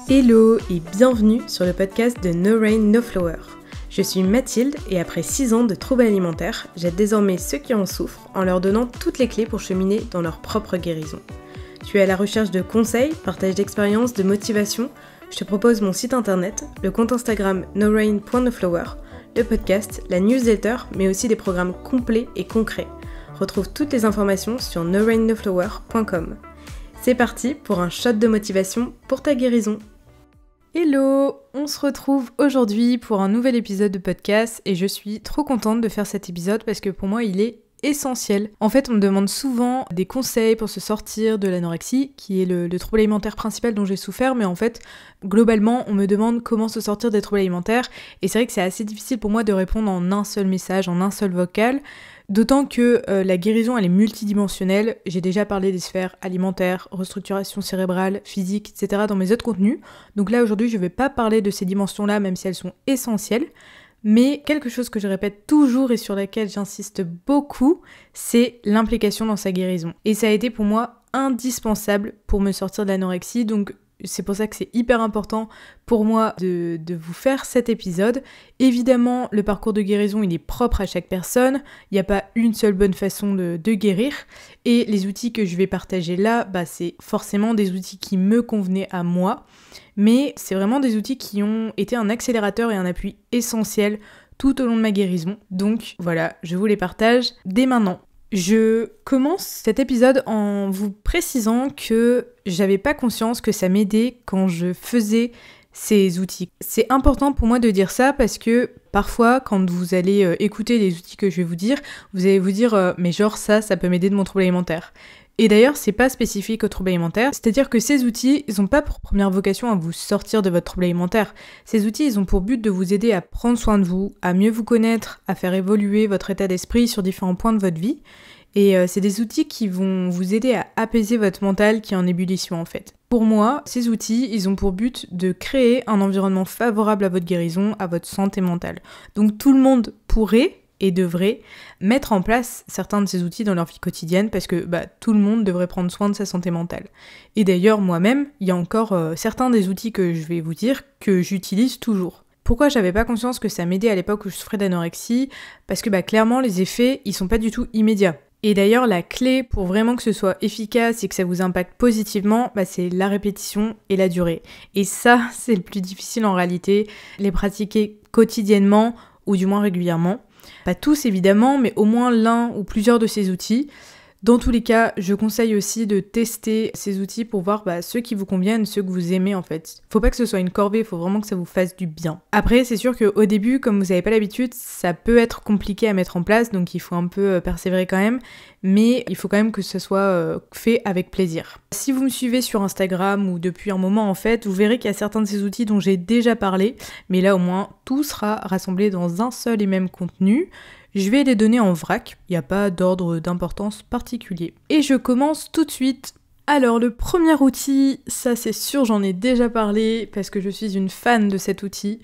Hello et bienvenue sur le podcast de No Rain No Flower. Je suis Mathilde et après 6 ans de troubles alimentaires, j'aide désormais ceux qui en souffrent en leur donnant toutes les clés pour cheminer dans leur propre guérison. Tu es à la recherche de conseils, partage d'expériences, de motivation. Je te propose mon site internet, le compte Instagram norain.noflower, le podcast, la newsletter, mais aussi des programmes complets et concrets. Retrouve toutes les informations sur norainnoflower.com. C'est parti pour un shot de motivation pour ta guérison. Hello, on se retrouve aujourd'hui pour un nouvel épisode de podcast et je suis trop contente de faire cet épisode parce que pour moi il est essentiel. En fait, on me demande souvent des conseils pour se sortir de l'anorexie, qui est le trouble alimentaire principal dont j'ai souffert, mais en fait, globalement, on me demande comment se sortir des troubles alimentaires et c'est vrai que c'est assez difficile pour moi de répondre en un seul message, en un seul vocal. D'autant que la guérison elle est multidimensionnelle, j'ai déjà parlé des sphères alimentaires, restructuration cérébrale, physique, etc. dans mes autres contenus. Donc là aujourd'hui je vais pas parler de ces dimensions-là même si elles sont essentielles, mais quelque chose que je répète toujours et sur laquelle j'insiste beaucoup, c'est l'implication dans sa guérison. Et ça a été pour moi indispensable pour me sortir de l'anorexie, donc c'est pour ça que c'est hyper important pour moi de vous faire cet épisode. Évidemment, le parcours de guérison, il est propre à chaque personne. Il n'y a pas une seule bonne façon de guérir. Et les outils que je vais partager là, c'est forcément des outils qui me convenaient à moi. Mais c'est vraiment des outils qui ont été un accélérateur et un appui essentiel tout au long de ma guérison. Donc voilà, je vous les partage dès maintenant. Je commence cet épisode en vous précisant que j'avais pas conscience que ça m'aidait quand je faisais ces outils. C'est important pour moi de dire ça parce que parfois quand vous allez écouter les outils que je vais vous dire, vous allez vous dire mais genre ça peut m'aider de mon trouble alimentaire. Et d'ailleurs, c'est pas spécifique au trouble alimentaire, c'est-à-dire que ces outils, ils ont pas pour première vocation à vous sortir de votre trouble alimentaire. Ces outils, ils ont pour but de vous aider à prendre soin de vous, à mieux vous connaître, à faire évoluer votre état d'esprit sur différents points de votre vie. Et c'est des outils qui vont vous aider à apaiser votre mental qui est en ébullition en fait. Pour moi, ces outils, ils ont pour but de créer un environnement favorable à votre guérison, à votre santé mentale. Donc tout le monde pourrait et devrait mettre en place certains de ces outils dans leur vie quotidienne parce que tout le monde devrait prendre soin de sa santé mentale. Et d'ailleurs, moi-même, il y a encore certains des outils que je vais vous dire que j'utilise toujours. Pourquoi j'avais pas conscience que ça m'aidait à l'époque où je souffrais d'anorexie ? Parce que clairement, les effets, ils sont pas du tout immédiats. Et d'ailleurs, la clé pour vraiment que ce soit efficace et que ça vous impacte positivement, c'est la répétition et la durée. Et ça, c'est le plus difficile en réalité, les pratiquer quotidiennement ou du moins régulièrement. Pas tous évidemment, mais au moins l'un ou plusieurs de ces outils. Dans tous les cas, je conseille aussi de tester ces outils pour voir ceux qui vous conviennent, ceux que vous aimez en fait. Faut pas que ce soit une corvée, faut vraiment que ça vous fasse du bien. Après, c'est sûr qu'au début, comme vous n'avez pas l'habitude, ça peut être compliqué à mettre en place, donc il faut un peu persévérer quand même, mais il faut quand même que ce soit fait avec plaisir. Si vous me suivez sur Instagram ou depuis un moment en fait, vous verrez qu'il y a certains de ces outils dont j'ai déjà parlé, mais là au moins tout sera rassemblé dans un seul et même contenu. Je vais les donner en vrac, il n'y a pas d'ordre d'importance particulier. Et je commence tout de suite. Alors le premier outil, ça c'est sûr j'en ai déjà parlé parce que je suis une fan de cet outil.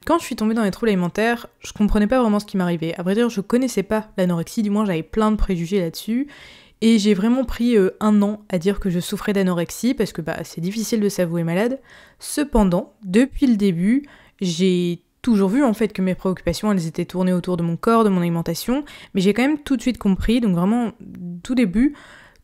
Quand je suis tombée dans les troubles alimentaires, je comprenais pas vraiment ce qui m'arrivait. À vrai dire, je connaissais pas l'anorexie, du moins j'avais plein de préjugés là-dessus. Et j'ai vraiment pris 1 an à dire que je souffrais d'anorexie parce que c'est difficile de s'avouer malade. Cependant, depuis le début, j'ai toujours vu en fait que mes préoccupations elles étaient tournées autour de mon corps, de mon alimentation, mais j'ai quand même tout de suite compris, donc vraiment tout début,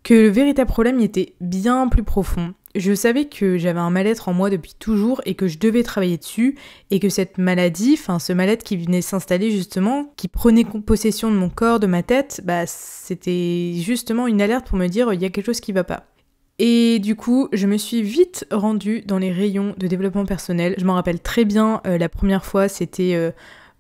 que le véritable problème y était bien plus profond. Je savais que j'avais un mal-être en moi depuis toujours et que je devais travailler dessus et que cette maladie, ce mal-être qui venait s'installer justement, qui prenait possession de mon corps, de ma tête, c'était justement une alerte pour me dire il y a quelque chose qui va pas. Et du coup, je me suis vite rendue dans les rayons de développement personnel. Je m'en rappelle très bien, la première fois, c'était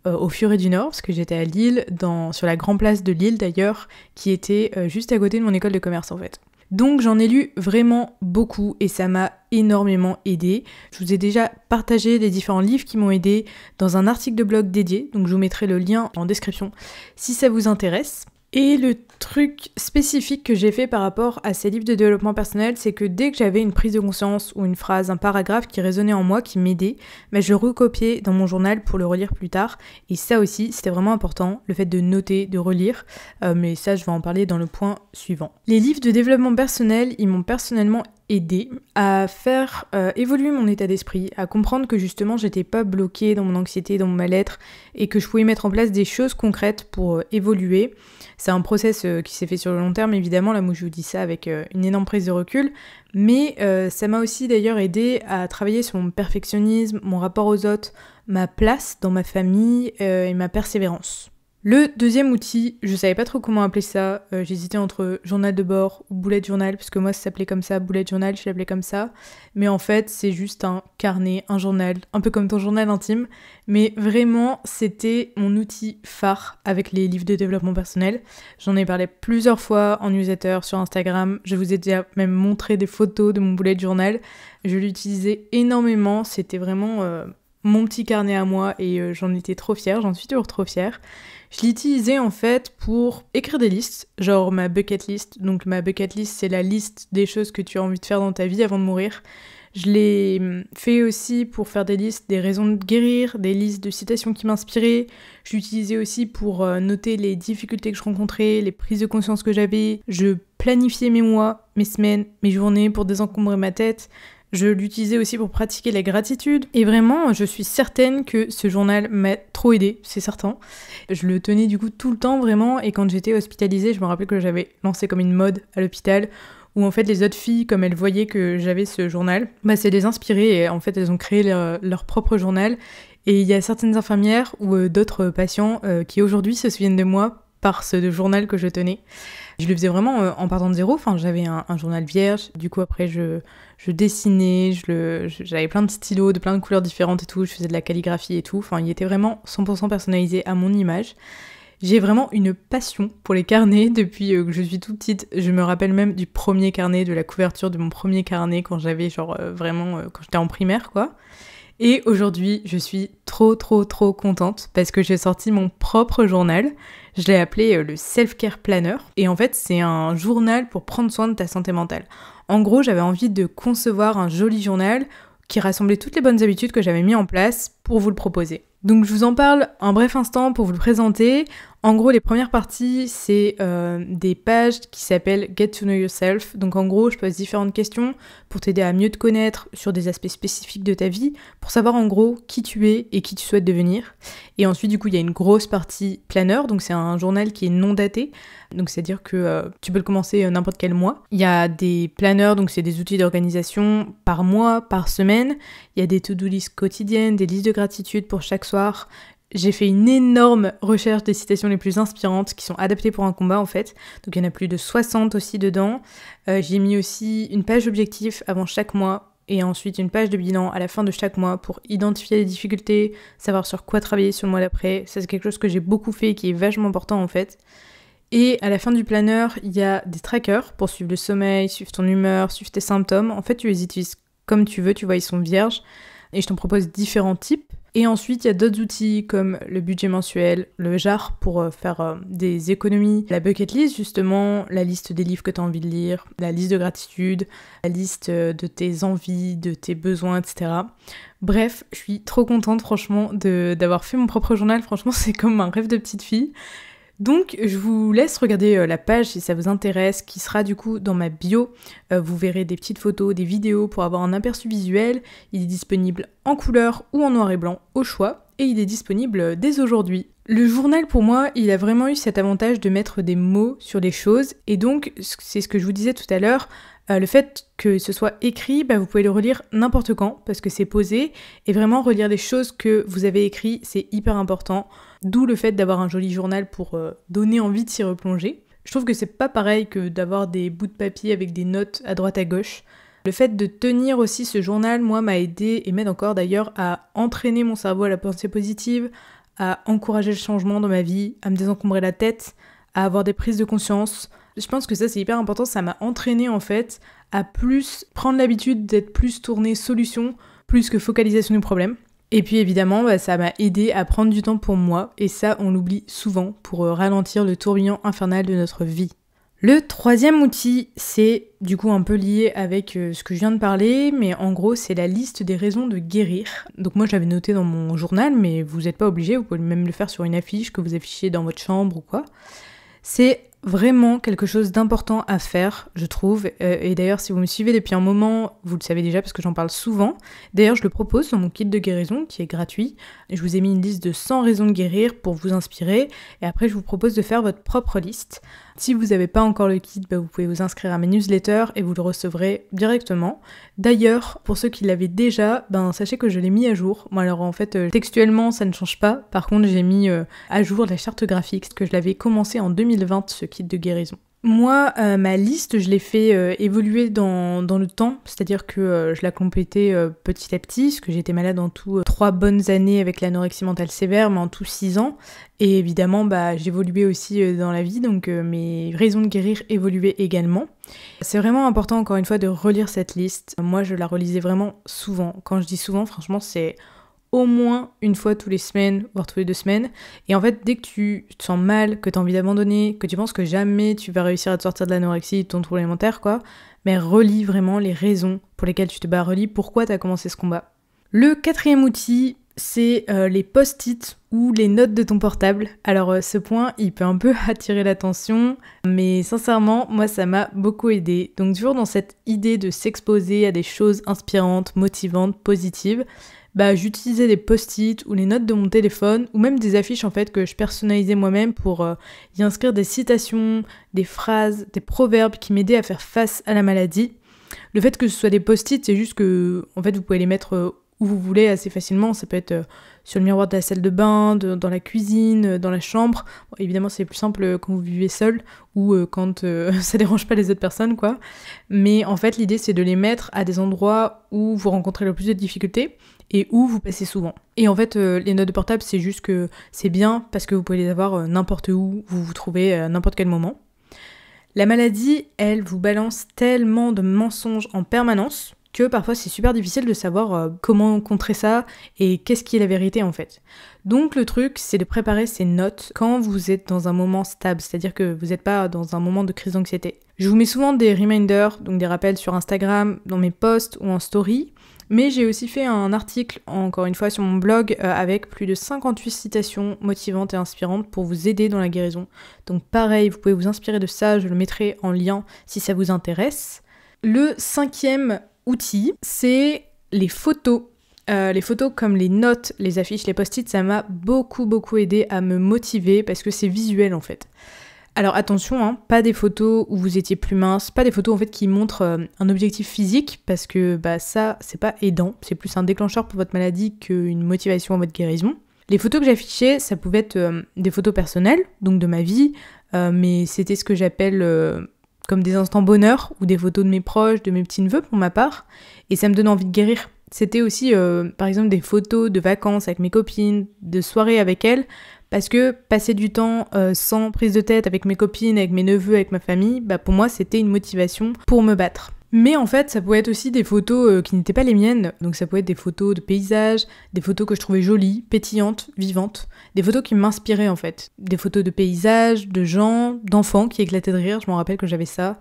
au Furet du Nord, parce que j'étais à Lille, sur la grande place de Lille d'ailleurs, qui était juste à côté de mon école de commerce en fait. Donc j'en ai lu vraiment beaucoup et ça m'a énormément aidée. Je vous ai déjà partagé les différents livres qui m'ont aidée dans un article de blog dédié, donc je vous mettrai le lien en description si ça vous intéresse. Et le truc spécifique que j'ai fait par rapport à ces livres de développement personnel, c'est que dès que j'avais une prise de conscience ou une phrase, un paragraphe qui résonnait en moi, qui m'aidait, je recopiais dans mon journal pour le relire plus tard. Et ça aussi, c'était vraiment important, le fait de noter, de relire. Mais ça, je vais en parler dans le point suivant. Les livres de développement personnel, ils m'ont personnellement aidé à faire évoluer mon état d'esprit, à comprendre que justement j'étais pas bloquée dans mon anxiété, dans mon mal-être et que je pouvais mettre en place des choses concrètes pour évoluer. C'est un process qui s'est fait sur le long terme évidemment, là moi je vous dis ça avec une énorme prise de recul, mais ça m'a aussi d'ailleurs aidé à travailler sur mon perfectionnisme, mon rapport aux autres, ma place dans ma famille et ma persévérance. Le deuxième outil, je savais pas trop comment appeler ça, j'hésitais entre journal de bord ou bullet journal, parce que moi ça s'appelait comme ça, bullet journal, je l'appelais comme ça, mais en fait c'est juste un carnet, un journal, un peu comme ton journal intime, mais vraiment c'était mon outil phare avec les livres de développement personnel. J'en ai parlé plusieurs fois en newsletter, sur Instagram, je vous ai déjà même montré des photos de mon bullet journal, je l'utilisais énormément, c'était vraiment mon petit carnet à moi et j'en étais trop fière, j'en suis toujours trop fière. Je l'utilisais en fait pour écrire des listes, genre ma bucket list. Donc ma bucket list, c'est la liste des choses que tu as envie de faire dans ta vie avant de mourir. Je l'ai fait aussi pour faire des listes des raisons de guérir, des listes de citations qui m'inspiraient. Je l'utilisais aussi pour noter les difficultés que je rencontrais, les prises de conscience que j'avais. Je planifiais mes mois, mes semaines, mes journées pour désencombrer ma tête. Je l'utilisais aussi pour pratiquer la gratitude. Et vraiment, je suis certaine que ce journal m'a trop aidée, c'est certain. Je le tenais du coup tout le temps vraiment. Et quand j'étais hospitalisée, je me rappelle que j'avais lancé comme une mode à l'hôpital où en fait les autres filles, comme elles voyaient que j'avais ce journal, ça les inspirait et en fait elles ont créé leur propre journal. Et il y a certaines infirmières ou d'autres patients qui aujourd'hui se souviennent de moi par ce journal que je tenais. Je le faisais vraiment en partant de zéro, enfin j'avais un journal vierge, du coup après je dessinais, j'avais plein de stylos de plein de couleurs différentes et tout, je faisais de la calligraphie et tout, enfin il était vraiment 100% personnalisé à mon image. J'ai vraiment une passion pour les carnets depuis que je suis toute petite, je me rappelle même du premier carnet, de la couverture de mon premier carnet quand j'avais quand j'étais en primaire quoi. Et aujourd'hui, je suis trop contente parce que j'ai sorti mon propre journal. Je l'ai appelé le Self-Care Planner. Et en fait, c'est un journal pour prendre soin de ta santé mentale. En gros, j'avais envie de concevoir un joli journal qui rassemblait toutes les bonnes habitudes que j'avais mis en place pour vous le proposer. Donc je vous en parle un bref instant pour vous le présenter. En gros, les premières parties, c'est des pages qui s'appellent Get to Know Yourself. Donc en gros, je pose différentes questions pour t'aider à mieux te connaître sur des aspects spécifiques de ta vie, pour savoir en gros qui tu es et qui tu souhaites devenir. Et ensuite, du coup, il y a une grosse partie planner, donc c'est un journal qui est non daté. Donc c'est-à-dire que tu peux le commencer n'importe quel mois. Il y a des planners, donc c'est des outils d'organisation par mois, par semaine. Il y a des to-do lists quotidiennes, des listes de gratitude pour chaque soir. J'ai fait une énorme recherche des citations les plus inspirantes qui sont adaptées pour un combat en fait. Donc il y en a plus de 60 aussi dedans. J'ai mis aussi une page d'objectifs avant chaque mois et ensuite une page de bilan à la fin de chaque mois pour identifier les difficultés, savoir sur quoi travailler sur le mois d'après. Ça c'est quelque chose que j'ai beaucoup fait et qui est vachement important en fait. Et à la fin du planner, il y a des trackers pour suivre le sommeil, suivre ton humeur, suivre tes symptômes. En fait, tu les utilises comme tu veux, tu vois, ils sont vierges. Et je t'en propose différents types. Et ensuite, il y a d'autres outils comme le budget mensuel, le jar pour faire des économies, la bucket list justement, la liste des livres que tu as envie de lire, la liste de gratitude, la liste de tes envies, de tes besoins, etc. Bref, je suis trop contente franchement d'avoir fait mon propre journal. Franchement, c'est comme un rêve de petite fille. Donc je vous laisse regarder la page si ça vous intéresse, qui sera du coup dans ma bio. Vous verrez des petites photos, des vidéos pour avoir un aperçu visuel. Il est disponible en couleur ou en noir et blanc au choix et il est disponible dès aujourd'hui. Le journal pour moi, il a vraiment eu cet avantage de mettre des mots sur les choses et donc c'est ce que je vous disais tout à l'heure. Le fait que ce soit écrit, vous pouvez le relire n'importe quand parce que c'est posé et vraiment relire les choses que vous avez écrites, c'est hyper important. D'où le fait d'avoir un joli journal pour donner envie de s'y replonger. Je trouve que c'est pas pareil que d'avoir des bouts de papier avec des notes à droite à gauche. Le fait de tenir aussi ce journal, moi, m'a aidé et m'aide encore d'ailleurs à entraîner mon cerveau à la pensée positive, à encourager le changement dans ma vie, à me désencombrer la tête, à avoir des prises de conscience. Je pense que ça c'est hyper important, ça m'a entraîné en fait à plus prendre l'habitude d'être plus tournée solution, plus que focalisation du problème. Et puis évidemment, ça m'a aidé à prendre du temps pour moi, et ça on l'oublie souvent pour ralentir le tourbillon infernal de notre vie. Le troisième outil, c'est du coup un peu lié avec ce que je viens de parler, mais en gros c'est la liste des raisons de guérir. Donc moi j'avais noté dans mon journal, mais vous n'êtes pas obligé, vous pouvez même le faire sur une affiche que vous affichez dans votre chambre ou quoi. C'est vraiment quelque chose d'important à faire, je trouve. Et d'ailleurs, si vous me suivez depuis un moment, vous le savez déjà parce que j'en parle souvent. D'ailleurs, je le propose dans mon kit de guérison qui est gratuit. Je vous ai mis une liste de 100 raisons de guérir pour vous inspirer. Et après, je vous propose de faire votre propre liste. Si vous n'avez pas encore le kit, vous pouvez vous inscrire à mes newsletters et vous le recevrez directement. D'ailleurs, pour ceux qui l'avaient déjà, sachez que je l'ai mis à jour. Bon, alors en fait, textuellement, ça ne change pas. Par contre, j'ai mis à jour la charte graphique, parce que je l'avais commencé en 2020, ce kit de guérison. Moi, ma liste, je l'ai fait évoluer dans le temps, c'est-à-dire que je la complétais petit à petit, parce que j'étais malade en tout 3 bonnes années avec l'anorexie mentale sévère, mais en tout 6 ans. Et évidemment, j'évoluais aussi dans la vie, donc mes raisons de guérir évoluaient également. C'est vraiment important, encore une fois, de relire cette liste. Moi, je la relisais vraiment souvent. Quand je dis souvent, franchement, c'est au moins une fois tous les semaines, voire tous les 2 semaines. Et en fait, dès que tu te sens mal, que tu as envie d'abandonner, que tu penses que jamais tu vas réussir à te sortir de l'anorexie, de ton trouble alimentaire, mais relis vraiment les raisons pour lesquelles tu te bats, relis pourquoi tu as commencé ce combat. Le 4e outil, c'est les post-it ou les notes de ton portable. Alors ce point, il peut un peu attirer l'attention, mais sincèrement, moi ça m'a beaucoup aidé. Donc toujours dans cette idée de s'exposer à des choses inspirantes, motivantes, positives, j'utilisais des post-it ou les notes de mon téléphone ou même des affiches en fait que je personnalisais moi-même pour y inscrire des citations, des phrases, des proverbes qui m'aidaient à faire face à la maladie. Le fait que ce soit des post-it, c'est juste que en fait vous pouvez les mettre où vous voulez assez facilement. Ça peut être sur le miroir de la salle de bain, dans la cuisine, dans la chambre. Bon, évidemment c'est plus simple quand vous vivez seul ou quand ça dérange pas les autres personnes Mais en fait l'idée c'est de les mettre à des endroits où vous rencontrez le plus de difficultés et où vous passez souvent. Et en fait, les notes de portable, c'est juste que c'est bien parce que vous pouvez les avoir n'importe où vous vous trouvez à n'importe quel moment. La maladie, elle vous balance tellement de mensonges en permanence que parfois c'est super difficile de savoir comment contrer ça et qu'est-ce qui est la vérité en fait. Donc le truc, c'est de préparer ces notes quand vous êtes dans un moment stable, c'est-à-dire que vous n'êtes pas dans un moment de crise d'anxiété. Je vous mets souvent des reminders, donc des rappels sur Instagram, dans mes posts ou en story. Mais j'ai aussi fait un article, encore une fois, sur mon blog avec plus de 58 citations motivantes et inspirantes pour vous aider dans la guérison. Donc pareil, vous pouvez vous inspirer de ça, je le mettrai en lien si ça vous intéresse. Le 5e outil, c'est les photos. Les photos comme les notes, les affiches, les post-it, ça m'a beaucoup aidé à me motiver parce que c'est visuel en fait. Alors attention, pas des photos où vous étiez plus mince, pas des photos en fait qui montrent un objectif physique parce que ça c'est pas aidant, c'est plus un déclencheur pour votre maladie qu'une motivation à votre guérison. Les photos que j'affichais, ça pouvait être des photos personnelles, donc de ma vie, mais c'était ce que j'appelle comme des instants bonheur ou des photos de mes proches, de mes petits-neveux pour ma part, et ça me donnait envie de guérir. C'était aussi par exemple des photos de vacances avec mes copines, de soirées avec elles, parce que passer du temps sans prise de tête avec mes copines, avec mes neveux, avec ma famille, pour moi c'était une motivation pour me battre. Mais en fait ça pouvait être aussi des photos qui n'étaient pas les miennes, donc ça pouvait être des photos de paysages, des photos que je trouvais jolies, pétillantes, vivantes, des photos qui m'inspiraient en fait, des photos de paysages, de gens, d'enfants qui éclataient de rire, je m'en rappelle que j'avais ça.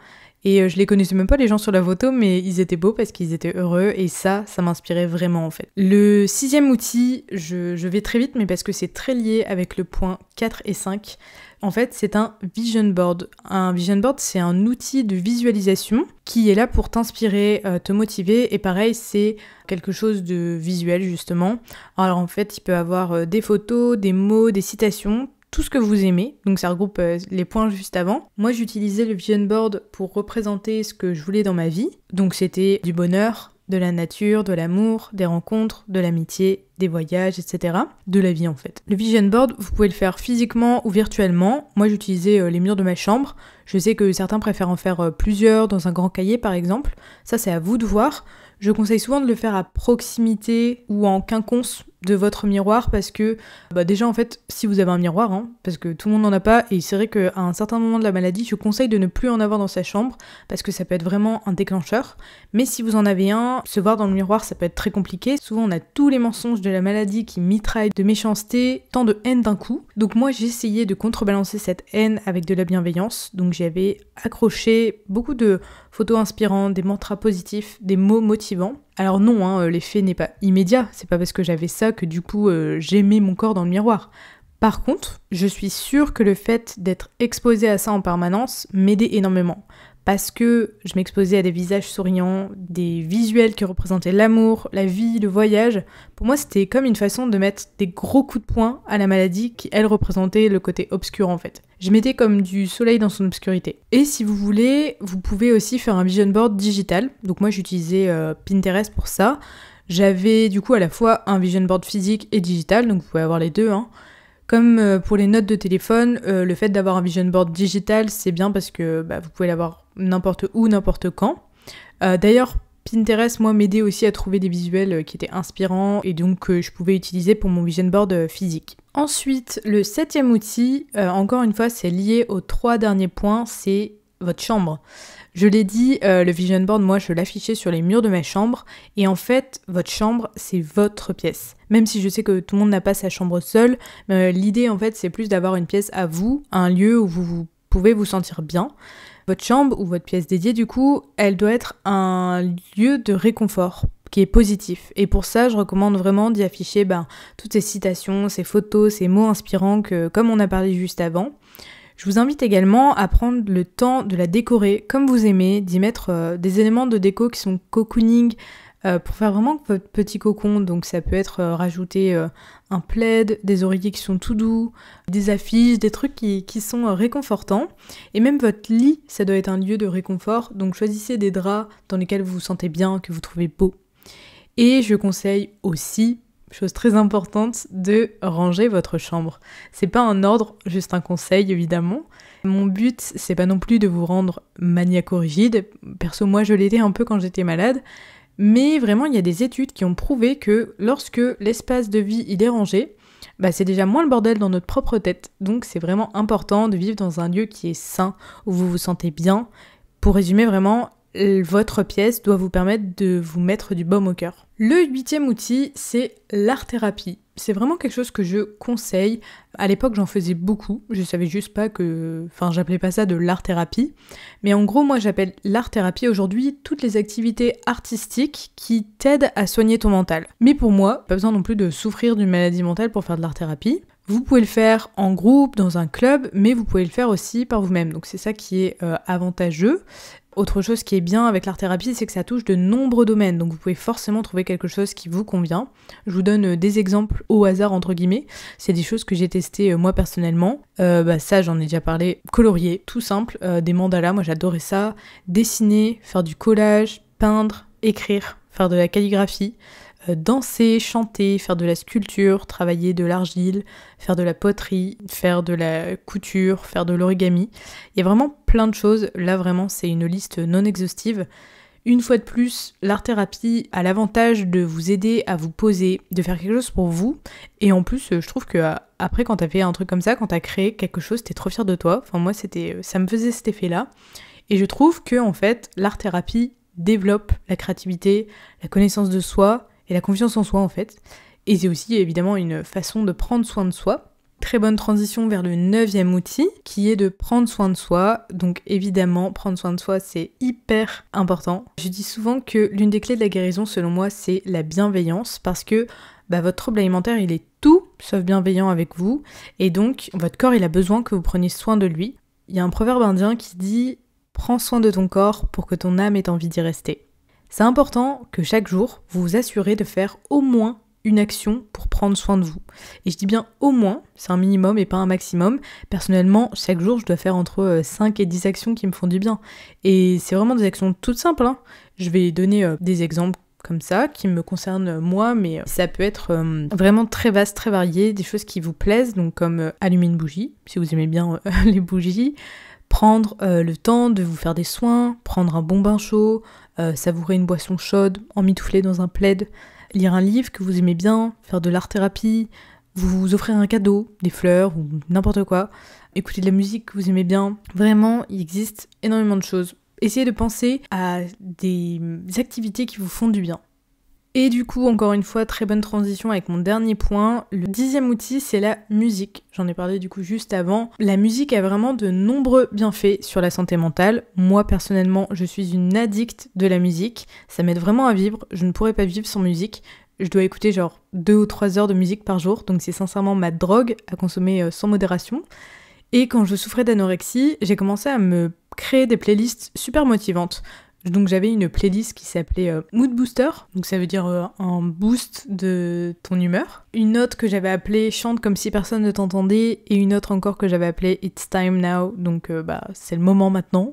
Et je les connaissais même pas les gens sur la photo, mais ils étaient beaux parce qu'ils étaient heureux et ça m'inspirait vraiment en fait. Le 6e outil, je vais très vite mais parce que c'est très lié avec le point 4 et 5. En fait, c'est un vision board. Un vision board, c'est un outil de visualisation qui est là pour t'inspirer, te motiver et pareil, c'est quelque chose de visuel justement. Alors en fait, il peut avoir des photos, des mots, des citations, tout ce que vous aimez, donc ça regroupe les points juste avant. Moi j'utilisais le vision board pour représenter ce que je voulais dans ma vie, donc c'était du bonheur, de la nature, de l'amour, des rencontres, de l'amitié, des voyages, etc. De la vie en fait. Le vision board, vous pouvez le faire physiquement ou virtuellement. Moi j'utilisais les murs de ma chambre, je sais que certains préfèrent en faire plusieurs dans un grand cahier par exemple, ça c'est à vous de voir. Je conseille souvent de le faire à proximité ou en quinconce de votre miroir parce que déjà en fait si vous avez un miroir parce que tout le monde n'en a pas et c'est vrai qu'à un certain moment de la maladie je conseille de ne plus en avoir dans sa chambre parce que ça peut être vraiment un déclencheur, mais si vous en avez un, se voir dans le miroir ça peut être très compliqué. Souvent on a tous les mensonges de la maladie qui mitraillent de méchanceté, tant de haine d'un coup. Donc moi j'essayais de contrebalancer cette haine avec de la bienveillance, donc j'avais accroché beaucoup de photos inspirantes, des mantras positifs, des mots motivants. Alors non, l'effet n'est pas immédiat, c'est pas parce que j'avais ça que du coup j'aimais mon corps dans le miroir. Par contre, je suis sûre que le fait d'être exposée à ça en permanence m'aidait énormément. Parce que je m'exposais à des visages souriants, des visuels qui représentaient l'amour, la vie, le voyage. Pour moi, c'était comme une façon de mettre des gros coups de poing à la maladie qui, elle, représentait le côté obscur en fait. Je mettais comme du soleil dans son obscurité. Et si vous voulez, vous pouvez aussi faire un vision board digital. Donc moi, j'utilisais Pinterest pour ça. J'avais du coup à la fois un vision board physique et digital, donc vous pouvez avoir les deux, hein. Comme pour les notes de téléphone, le fait d'avoir un vision board digital, c'est bien parce que vous pouvez l'avoir n'importe où, n'importe quand. D'ailleurs, Pinterest, moi, m'aidait aussi à trouver des visuels qui étaient inspirants et donc que je pouvais utiliser pour mon vision board physique. Ensuite, le 7e outil, encore une fois, c'est lié aux 3 derniers points, c'est votre chambre. Je l'ai dit, le vision board, moi, je l'affichais sur les murs de ma chambre. Et en fait, votre chambre, c'est votre pièce. Même si je sais que tout le monde n'a pas sa chambre seule, l'idée, en fait, c'est plus d'avoir une pièce à vous, un lieu où vous pouvez vous sentir bien. Votre chambre ou votre pièce dédiée, du coup, elle doit être un lieu de réconfort qui est positif. Et pour ça, je recommande vraiment d'y afficher toutes ces citations, ces photos, ces mots inspirants que, comme on a parlé juste avant. Je vous invite également à prendre le temps de la décorer comme vous aimez, d'y mettre des éléments de déco qui sont cocooning pour faire vraiment votre petit cocon. Donc ça peut être rajouter un plaid, des oreillers qui sont tout doux, des affiches, des trucs qui sont réconfortants. Et même votre lit, ça doit être un lieu de réconfort. Donc choisissez des draps dans lesquels vous vous sentez bien, que vous trouvez beaux. Et je conseille aussi, chose très importante, de ranger votre chambre. C'est pas un ordre, juste un conseil évidemment. Mon but, c'est pas non plus de vous rendre maniaco-rigide. Perso, moi je l'étais un peu quand j'étais malade. Mais vraiment, il y a des études qui ont prouvé que lorsque l'espace de vie il est rangé, c'est déjà moins le bordel dans notre propre tête. Donc c'est vraiment important de vivre dans un lieu qui est sain, où vous vous sentez bien. Pour résumer vraiment, votre pièce doit vous permettre de vous mettre du baume au cœur. Le 8e outil, c'est l'art-thérapie. C'est vraiment quelque chose que je conseille. À l'époque, j'en faisais beaucoup. Je savais juste pas que... j'appelais pas ça de l'art-thérapie. Mais en gros, moi, j'appelle l'art-thérapie aujourd'hui toutes les activités artistiques qui t'aident à soigner ton mental. Mais pour moi, pas besoin non plus de souffrir d'une maladie mentale pour faire de l'art-thérapie. Vous pouvez le faire en groupe, dans un club, mais vous pouvez le faire aussi par vous-même. Donc c'est ça qui est avantageux. Autre chose qui est bien avec l'art-thérapie, c'est que ça touche de nombreux domaines, donc vous pouvez forcément trouver quelque chose qui vous convient. Je vous donne des exemples au hasard, entre guillemets. C'est des choses que j'ai testées moi personnellement. Ça, j'en ai déjà parlé. Colorier, tout simple. Des mandalas, moi j'adorais ça. Dessiner, faire du collage, peindre, écrire, faire de la calligraphie. Danser, chanter, faire de la sculpture, travailler de l'argile, faire de la poterie, faire de la couture, faire de l'origami. Il y a vraiment plein de choses. Là, vraiment, c'est une liste non exhaustive. Une fois de plus, l'art-thérapie a l'avantage de vous aider à vous poser, de faire quelque chose pour vous. Et en plus, je trouve que après, quand t'as fait un truc comme ça, quand t'as créé quelque chose, t'es trop fière de toi. Moi, ça me faisait cet effet-là. Et je trouve que, en fait, l'art-thérapie développe la créativité, la connaissance de soi, et la confiance en soi en fait. Et c'est aussi évidemment une façon de prendre soin de soi. Très bonne transition vers le 9e outil, qui est de prendre soin de soi. Donc évidemment, prendre soin de soi, c'est hyper important. Je dis souvent que l'une des clés de la guérison, selon moi, c'est la bienveillance, parce que votre trouble alimentaire, il est tout sauf bienveillant avec vous. Et donc, votre corps, il a besoin que vous preniez soin de lui. Il y a un proverbe indien qui dit « Prends soin de ton corps pour que ton âme ait envie d'y rester ». C'est important que chaque jour, vous vous assurez de faire au moins une action pour prendre soin de vous. Et je dis bien au moins, c'est un minimum et pas un maximum. Personnellement, chaque jour, je dois faire entre 5 et 10 actions qui me font du bien. Et c'est vraiment des actions toutes simples, hein. Je vais donner des exemples comme ça, qui me concernent moi, mais ça peut être vraiment très vaste, très varié, des choses qui vous plaisent, donc comme allumer une bougie, si vous aimez bien les bougies, prendre le temps de vous faire des soins, prendre un bon bain chaud, savourer une boisson chaude, emmitoufler dans un plaid, lire un livre que vous aimez bien, faire de l'art-thérapie, vous offrir un cadeau, des fleurs ou n'importe quoi, écouter de la musique que vous aimez bien. Vraiment, il existe énormément de choses. Essayez de penser à des activités qui vous font du bien. Et du coup, encore une fois, très bonne transition avec mon dernier point. Le 10e outil, c'est la musique. J'en ai parlé du coup juste avant. La musique a vraiment de nombreux bienfaits sur la santé mentale. Moi, personnellement, je suis une addicte de la musique. Ça m'aide vraiment à vivre. Je ne pourrais pas vivre sans musique. je dois écouter genre 2 ou 3 heures de musique par jour, donc c'est sincèrement ma drogue à consommer sans modération. Et quand je souffrais d'anorexie, j'ai commencé à me créer des playlists super motivantes. Donc j'avais une playlist qui s'appelait Mood Booster, donc ça veut dire un boost de ton humeur. Une autre que j'avais appelée Chante comme si personne ne t'entendait, et une autre encore que j'avais appelée It's Time Now, donc c'est le moment maintenant.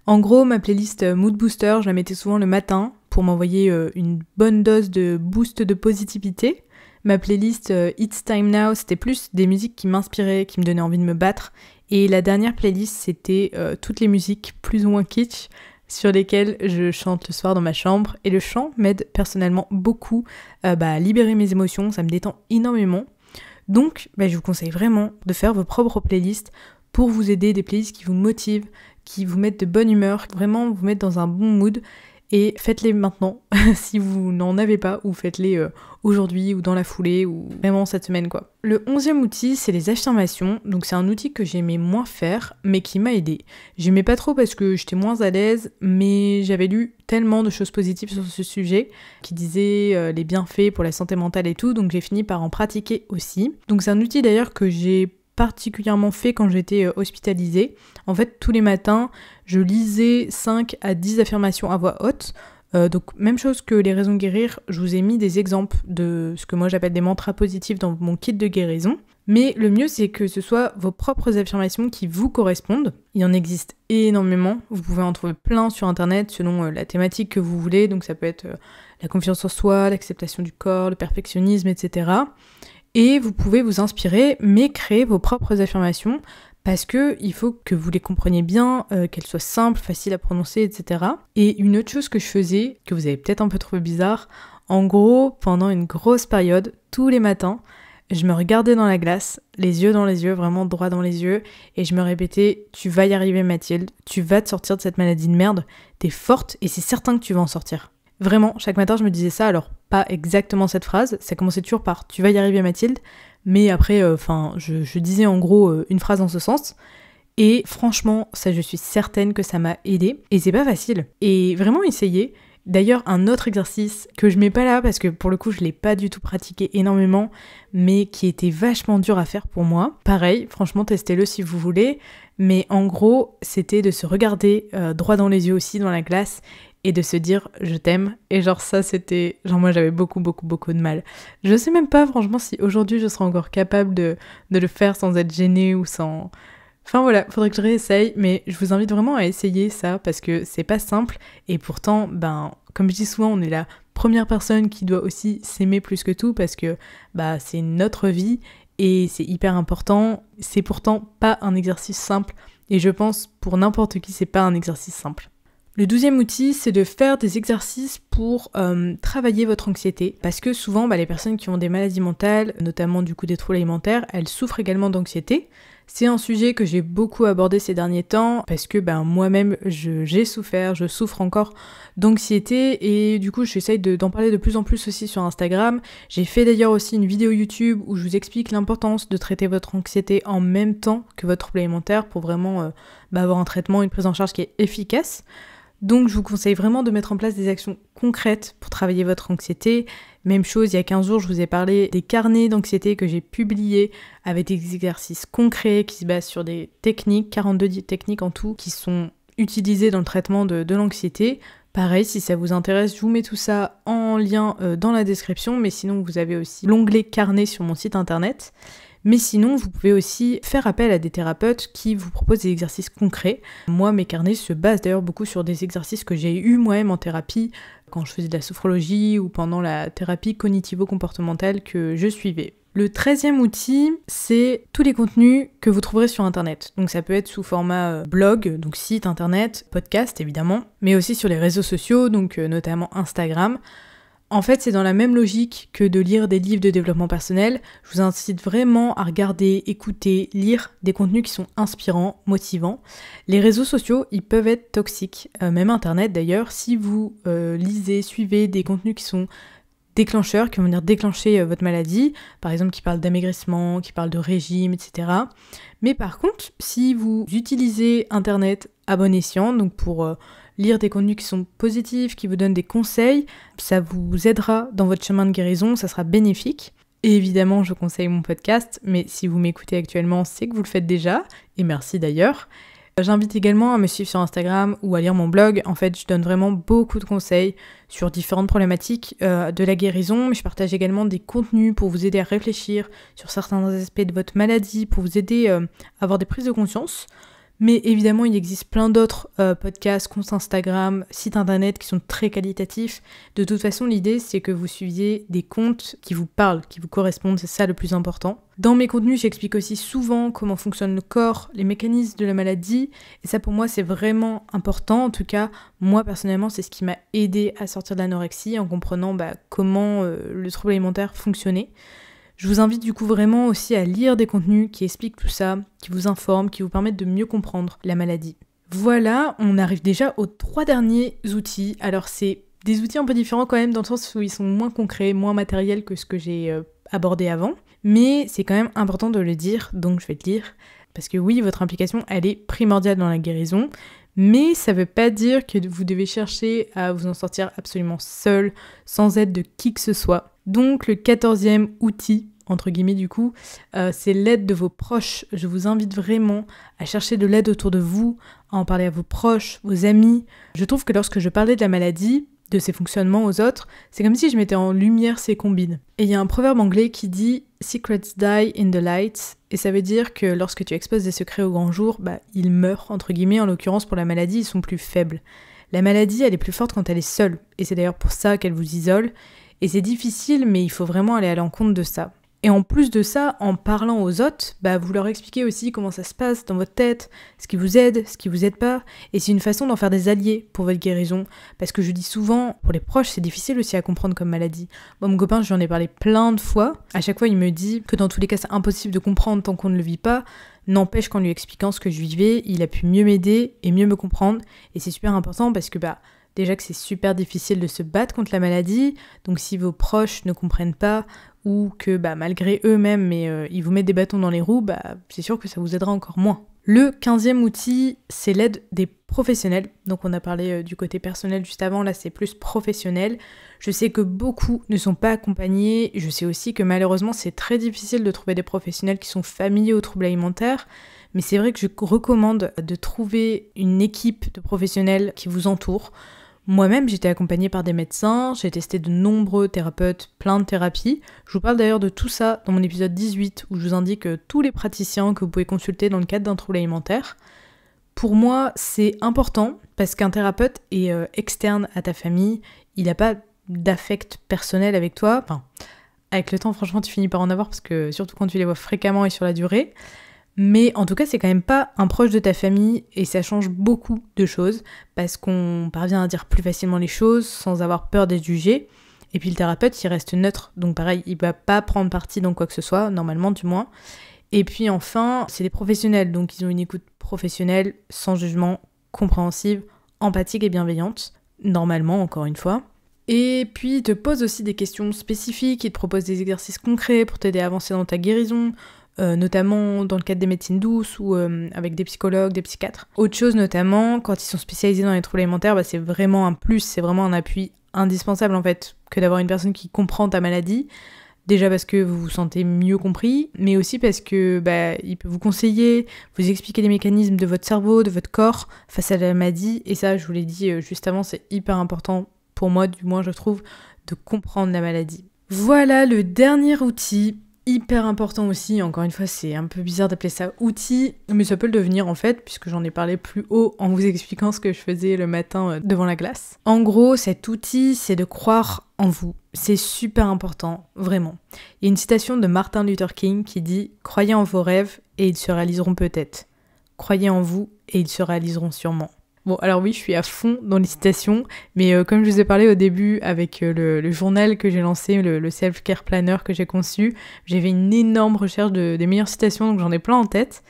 En gros, ma playlist Mood Booster, je la mettais souvent le matin pour m'envoyer une bonne dose de boost de positivité. Ma playlist It's Time Now, c'était plus des musiques qui m'inspiraient, qui me donnaient envie de me battre. Et la dernière playlist, c'était toutes les musiques plus ou moins kitsch sur lesquelles je chante le soir dans ma chambre. Et le chant m'aide personnellement beaucoup à libérer mes émotions, ça me détend énormément. Donc, je vous conseille vraiment de faire vos propres playlists pour vous aider, des playlists qui vous motivent, qui vous mettent de bonne humeur, vraiment vous mettre dans un bon mood. Et faites-les maintenant, si vous n'en avez pas, ou faites-les aujourd'hui, ou dans la foulée, ou vraiment cette semaine quoi. Le 11e outil, c'est les affirmations. Donc c'est un outil que j'aimais moins faire, mais qui m'a aidée. J'aimais pas trop parce que j'étais moins à l'aise, mais j'avais lu tellement de choses positives sur ce sujet, qui disaient les bienfaits pour la santé mentale et tout, donc j'ai fini par en pratiquer aussi. Donc c'est un outil d'ailleurs que j'ai particulièrement fait quand j'étais hospitalisée. En fait, tous les matins, je lisais 5 à 10 affirmations à voix haute. Donc, même chose que les raisons de guérir, je vous ai mis des exemples de ce que moi j'appelle des mantras positifs dans mon kit de guérison. Mais le mieux, c'est que ce soit vos propres affirmations qui vous correspondent. Il en existe énormément. Vous pouvez en trouver plein sur internet selon la thématique que vous voulez. Donc, ça peut être la confiance en soi, l'acceptation du corps, le perfectionnisme, etc. Et vous pouvez vous inspirer, mais créer vos propres affirmations, parce que il faut que vous les compreniez bien, qu'elles soient simples, faciles à prononcer, etc. Et une autre chose que je faisais, que vous avez peut-être un peu trouvé bizarre, en gros, pendant une grosse période, tous les matins, je me regardais dans la glace, les yeux dans les yeux, vraiment droit dans les yeux, et je me répétais « Tu vas y arriver Mathilde, tu vas te sortir de cette maladie de merde, t'es forte et c'est certain que tu vas en sortir ». Vraiment, chaque matin, je me disais ça, alors pas exactement cette phrase, ça commençait toujours par « tu vas y arriver Mathilde », mais après, je disais en gros une phrase en ce sens, et franchement, ça je suis certaine que ça m'a aidée, et c'est pas facile, et vraiment essayez. D'ailleurs, un autre exercice que je mets pas là, parce que pour le coup, je l'ai pas du tout pratiqué énormément, mais qui était vachement dur à faire pour moi. Pareil, franchement, testez-le si vous voulez, mais en gros, c'était de se regarder droit dans les yeux aussi, dans la glace, et de se dire « je t'aime ». Et genre ça, c'était... Genre moi, j'avais beaucoup de mal. Je sais même pas, franchement, si aujourd'hui, je serais encore capable de le faire sans être gênée ou sans... Enfin voilà, faudrait que je réessaye, mais je vous invite vraiment à essayer ça, parce que c'est pas simple, et pourtant, comme je dis souvent, on est la première personne qui doit aussi s'aimer plus que tout, parce que c'est notre vie, et c'est hyper important. C'est pourtant pas un exercice simple, et je pense pour n'importe qui, c'est pas un exercice simple. Le 12e outil, c'est de faire des exercices pour travailler votre anxiété. Parce que souvent, les personnes qui ont des maladies mentales, notamment du coup des troubles alimentaires, elles souffrent également d'anxiété. C'est un sujet que j'ai beaucoup abordé ces derniers temps parce que moi-même j'ai souffert, je souffre encore d'anxiété et du coup j'essaye d'en parler de plus en plus aussi sur Instagram. J'ai fait d'ailleurs aussi une vidéo YouTube où je vous explique l'importance de traiter votre anxiété en même temps que votre trouble alimentaire pour vraiment avoir un traitement, une prise en charge qui est efficace. Donc je vous conseille vraiment de mettre en place des actions concrètes pour travailler votre anxiété. Même chose, il y a 15 jours, je vous ai parlé des carnets d'anxiété que j'ai publiés avec des exercices concrets qui se basent sur des techniques, 42 techniques en tout, qui sont utilisées dans le traitement de l'anxiété. Pareil, si ça vous intéresse, je vous mets tout ça en lien dans la description, mais sinon vous avez aussi l'onglet carnet sur mon site internet. Mais sinon, vous pouvez aussi faire appel à des thérapeutes qui vous proposent des exercices concrets. Moi, mes carnets se basent d'ailleurs beaucoup sur des exercices que j'ai eus moi-même en thérapie, quand je faisais de la sophrologie ou pendant la thérapie cognitivo-comportementale que je suivais. Le 13e outil, c'est tous les contenus que vous trouverez sur internet. Donc ça peut être sous format blog, donc site internet, podcast évidemment, mais aussi sur les réseaux sociaux, donc notamment Instagram. En fait, c'est dans la même logique que de lire des livres de développement personnel. Je vous incite vraiment à regarder, écouter, lire des contenus qui sont inspirants, motivants. Les réseaux sociaux, ils peuvent être toxiques, même Internet d'ailleurs. Si vous lisez, suivez des contenus qui sont déclencheurs qui vont venir déclencher votre maladie, par exemple qui parlent d'amaigrissement, qui parlent de régime, etc. Mais par contre, si vous utilisez Internet à bon escient, donc pour lire des contenus qui sont positifs, qui vous donnent des conseils, ça vous aidera dans votre chemin de guérison, ça sera bénéfique. Et évidemment, je conseille mon podcast, mais si vous m'écoutez actuellement, c'est que vous le faites déjà, et merci d'ailleurs. J'invite également à me suivre sur Instagram ou à lire mon blog. En fait, je donne vraiment beaucoup de conseils sur différentes problématiques de la guérison, mais je partage également des contenus pour vous aider à réfléchir sur certains aspects de votre maladie, pour vous aider à avoir des prises de conscience. Mais évidemment, il existe plein d'autres podcasts, comptes Instagram, sites internet qui sont très qualitatifs. De toute façon, l'idée, c'est que vous suiviez des comptes qui vous parlent, qui vous correspondent, c'est ça le plus important. Dans mes contenus, j'explique aussi souvent comment fonctionne le corps, les mécanismes de la maladie, et ça pour moi, c'est vraiment important. En tout cas, moi, personnellement, c'est ce qui m'a aidé à sortir de l'anorexie, en comprenant comment le trouble alimentaire fonctionnait. Je vous invite du coup vraiment aussi à lire des contenus qui expliquent tout ça, qui vous informent, qui vous permettent de mieux comprendre la maladie. Voilà, on arrive déjà aux 3 derniers outils. Alors c'est des outils un peu différents quand même dans le sens où ils sont moins concrets, moins matériels que ce que j'ai abordé avant. Mais c'est quand même important de le dire, donc je vais le dire. Parce que oui, votre implication, elle est primordiale dans la guérison. Mais ça veut pas dire que vous devez chercher à vous en sortir absolument seul, sans aide de qui que ce soit. Donc le 14e outil, entre guillemets du coup, c'est l'aide de vos proches. Je vous invite vraiment à chercher de l'aide autour de vous, à en parler à vos proches, vos amis. Je trouve que lorsque je parlais de la maladie, de ses fonctionnements aux autres, c'est comme si je mettais en lumière ses combines. Et il y a un proverbe anglais qui dit « Secrets die in the light », et ça veut dire que lorsque tu exposes des secrets au grand jour, ils meurent, entre guillemets, en l'occurrence pour la maladie, ils sont plus faibles. La maladie, elle est plus forte quand elle est seule, et c'est d'ailleurs pour ça qu'elle vous isole, et c'est difficile, mais il faut vraiment aller à l'encontre de ça. Et en plus de ça, en parlant aux autres, vous leur expliquez aussi comment ça se passe dans votre tête, ce qui vous aide, ce qui vous aide pas, et c'est une façon d'en faire des alliés pour votre guérison, parce que je dis souvent, pour les proches, c'est difficile aussi à comprendre comme maladie. Moi, mon copain, j'en ai parlé plein de fois, à chaque fois il me dit que dans tous les cas c'est impossible de comprendre tant qu'on ne le vit pas, n'empêche qu'en lui expliquant ce que je vivais, il a pu mieux m'aider et mieux me comprendre, et c'est super important parce que déjà que c'est super difficile de se battre contre la maladie, donc si vos proches ne comprennent pas, ou que malgré eux-mêmes, ils vous mettent des bâtons dans les roues, c'est sûr que ça vous aidera encore moins. Le 15e outil, c'est l'aide des professionnels. Donc on a parlé du côté personnel juste avant, là c'est plus professionnel. Je sais que beaucoup ne sont pas accompagnés, je sais aussi que malheureusement c'est très difficile de trouver des professionnels qui sont familiers aux troubles alimentaires, mais c'est vrai que je recommande de trouver une équipe de professionnels qui vous entoure. Moi-même, j'étais accompagnée par des médecins, j'ai testé de nombreux thérapeutes, plein de thérapies. Je vous parle d'ailleurs de tout ça dans mon épisode 18 où je vous indique tous les praticiens que vous pouvez consulter dans le cadre d'un trouble alimentaire. Pour moi, c'est important parce qu'un thérapeute est externe à ta famille, il n'a pas d'affect personnel avec toi. Enfin, avec le temps, franchement, tu finis par en avoir parce que surtout quand tu les vois fréquemment et sur la durée. Mais en tout cas, c'est quand même pas un proche de ta famille et ça change beaucoup de choses parce qu'on parvient à dire plus facilement les choses sans avoir peur d'être jugé. Et puis le thérapeute, il reste neutre, donc pareil, il va pas prendre parti dans quoi que ce soit, normalement du moins. Et puis enfin, c'est des professionnels, donc ils ont une écoute professionnelle, sans jugement, compréhensive, empathique et bienveillante, normalement encore une fois. Et puis ils te posent aussi des questions spécifiques, ils te proposent des exercices concrets pour t'aider à avancer dans ta guérison, notamment dans le cadre des médecines douces ou avec des psychologues, des psychiatres. Autre chose notamment, quand ils sont spécialisés dans les troubles alimentaires, c'est vraiment un plus, c'est vraiment un appui indispensable en fait, que d'avoir une personne qui comprend ta maladie. Déjà parce que vous vous sentez mieux compris, mais aussi parce que il peut vous conseiller, vous expliquer les mécanismes de votre cerveau, de votre corps face à la maladie, et ça je vous l'ai dit juste avant, c'est hyper important pour moi, du moins je trouve, de comprendre la maladie. Voilà le dernier outil. Hyper important aussi, encore une fois c'est un peu bizarre d'appeler ça outil, mais ça peut le devenir en fait, puisque j'en ai parlé plus haut en vous expliquant ce que je faisais le matin devant la glace. En gros, cet outil, c'est de croire en vous. C'est super important, vraiment. Il y a une citation de Martin Luther King qui dit « Croyez en vos rêves et ils se réaliseront peut-être. Croyez en vous et ils se réaliseront sûrement. » Bon, alors oui, je suis à fond dans les citations, mais comme je vous ai parlé au début avec le journal que j'ai lancé, le Self-Care Planner que j'ai conçu, j'ai fait une énorme recherche des meilleures citations, donc j'en ai plein en tête.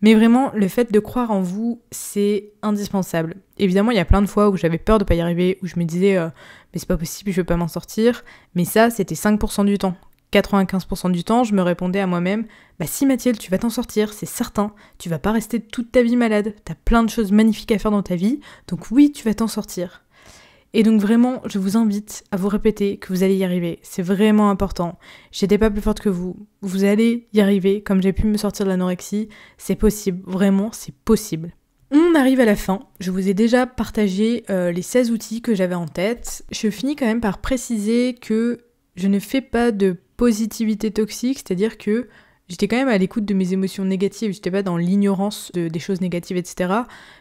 Mais vraiment, le fait de croire en vous, c'est indispensable. Évidemment, il y a plein de fois où j'avais peur de pas y arriver, où je me disais mais c'est pas possible, je vais pas m'en sortir. Mais ça, c'était 5% du temps. 95% du temps, je me répondais à moi-même si Mathilde, tu vas t'en sortir, c'est certain. Tu vas pas rester toute ta vie malade. T'as plein de choses magnifiques à faire dans ta vie, donc oui, tu vas t'en sortir. Et donc vraiment, je vous invite à vous répéter que vous allez y arriver. C'est vraiment important. J'étais pas plus forte que vous. Vous allez y arriver, comme j'ai pu me sortir de l'anorexie. C'est possible, vraiment, c'est possible. On arrive à la fin. Je vous ai déjà partagé les 16 outils que j'avais en tête. Je finis quand même par préciser que je ne fais pas de positivité toxique, c'est-à-dire que j'étais quand même à l'écoute de mes émotions négatives, j'étais pas dans l'ignorance des choses négatives, etc.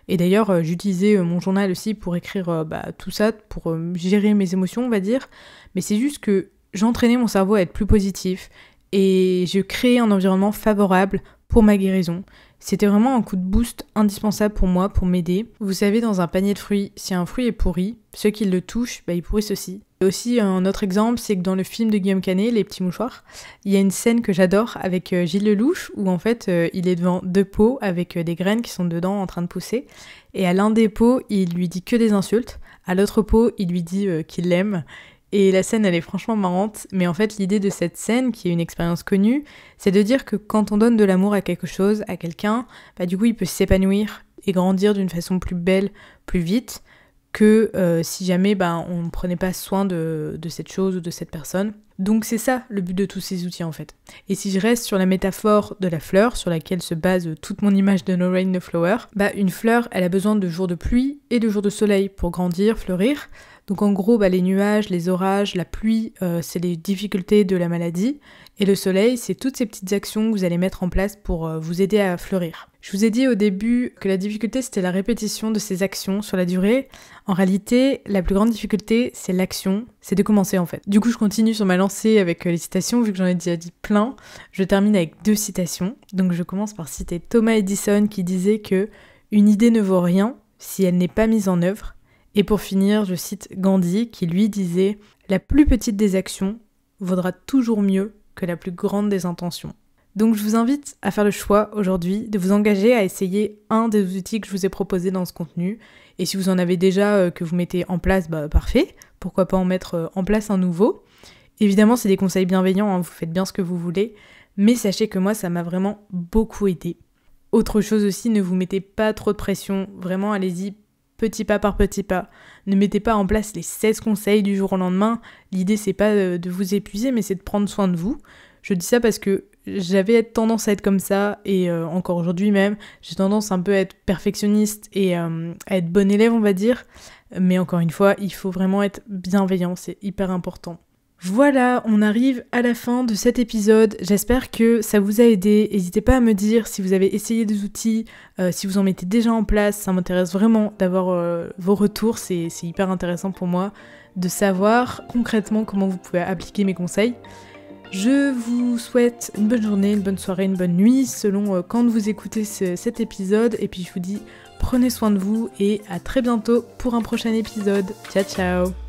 Et d'ailleurs, j'utilisais mon journal aussi pour écrire tout ça, pour gérer mes émotions, on va dire. Mais c'est juste que j'entraînais mon cerveau à être plus positif et je créais un environnement favorable pour ma guérison. C'était vraiment un coup de boost indispensable pour moi, pour m'aider. Vous savez, dans un panier de fruits, si un fruit est pourri, ceux qui le touchent, ils pourrissent aussi. Et aussi, un autre exemple, c'est que dans le film de Guillaume Canet, Les Petits Mouchoirs, il y a une scène que j'adore avec Gilles Lelouch, où en fait, il est devant 2 pots avec des graines qui sont dedans en train de pousser. Et à l'un des pots, il lui dit que des insultes. À l'autre pot, il lui dit qu'il l'aime. Et la scène, elle est franchement marrante, mais en fait, l'idée de cette scène, qui est une expérience connue, c'est de dire que quand on donne de l'amour à quelque chose, à quelqu'un, du coup, il peut s'épanouir et grandir d'une façon plus belle, plus vite, que si jamais on ne prenait pas soin de cette chose ou de cette personne. Donc c'est ça le but de tous ces outils en fait. Et si je reste sur la métaphore de la fleur, sur laquelle se base toute mon image de No Rain, No Flower, une fleur, elle a besoin de jours de pluie et de jours de soleil pour grandir, fleurir. Donc en gros, les nuages, les orages, la pluie, c'est les difficultés de la maladie. Et le soleil, c'est toutes ces petites actions que vous allez mettre en place pour vous aider à fleurir. Je vous ai dit au début que la difficulté, c'était la répétition de ces actions sur la durée. En réalité, la plus grande difficulté, c'est l'action, c'est de commencer en fait. Du coup, je continue sur ma lancée avec les citations, vu que j'en ai déjà dit plein. Je termine avec 2 citations. Donc je commence par citer Thomas Edison qui disait que « Une idée ne vaut rien si elle n'est pas mise en œuvre ». Et pour finir, je cite Gandhi qui lui disait « La plus petite des actions vaudra toujours mieux que la plus grande des intentions ». Donc je vous invite à faire le choix aujourd'hui de vous engager à essayer un des outils que je vous ai proposés dans ce contenu. Et si vous en avez déjà que vous mettez en place, parfait. Pourquoi pas en mettre en place un nouveau. Évidemment, c'est des conseils bienveillants, vous faites bien ce que vous voulez. Mais sachez que moi, ça m'a vraiment beaucoup aidé. Autre chose aussi, ne vous mettez pas trop de pression. Vraiment, allez-y petit pas par petit pas. Ne mettez pas en place les 16 conseils du jour au lendemain. L'idée, c'est pas de vous épuiser, mais c'est de prendre soin de vous. Je dis ça parce que j'avais tendance à être comme ça, et encore aujourd'hui même, j'ai tendance un peu à être perfectionniste et à être bonne élève, on va dire. Mais encore une fois, il faut vraiment être bienveillant, c'est hyper important. Voilà, on arrive à la fin de cet épisode. J'espère que ça vous a aidé. N'hésitez pas à me dire si vous avez essayé des outils, si vous en mettez déjà en place. Ça m'intéresse vraiment d'avoir vos retours. C'est hyper intéressant pour moi de savoir concrètement comment vous pouvez appliquer mes conseils. Je vous souhaite une bonne journée, une bonne soirée, une bonne nuit, selon quand vous écoutez cet épisode. Et puis je vous dis, prenez soin de vous et à très bientôt pour un prochain épisode. Ciao ciao!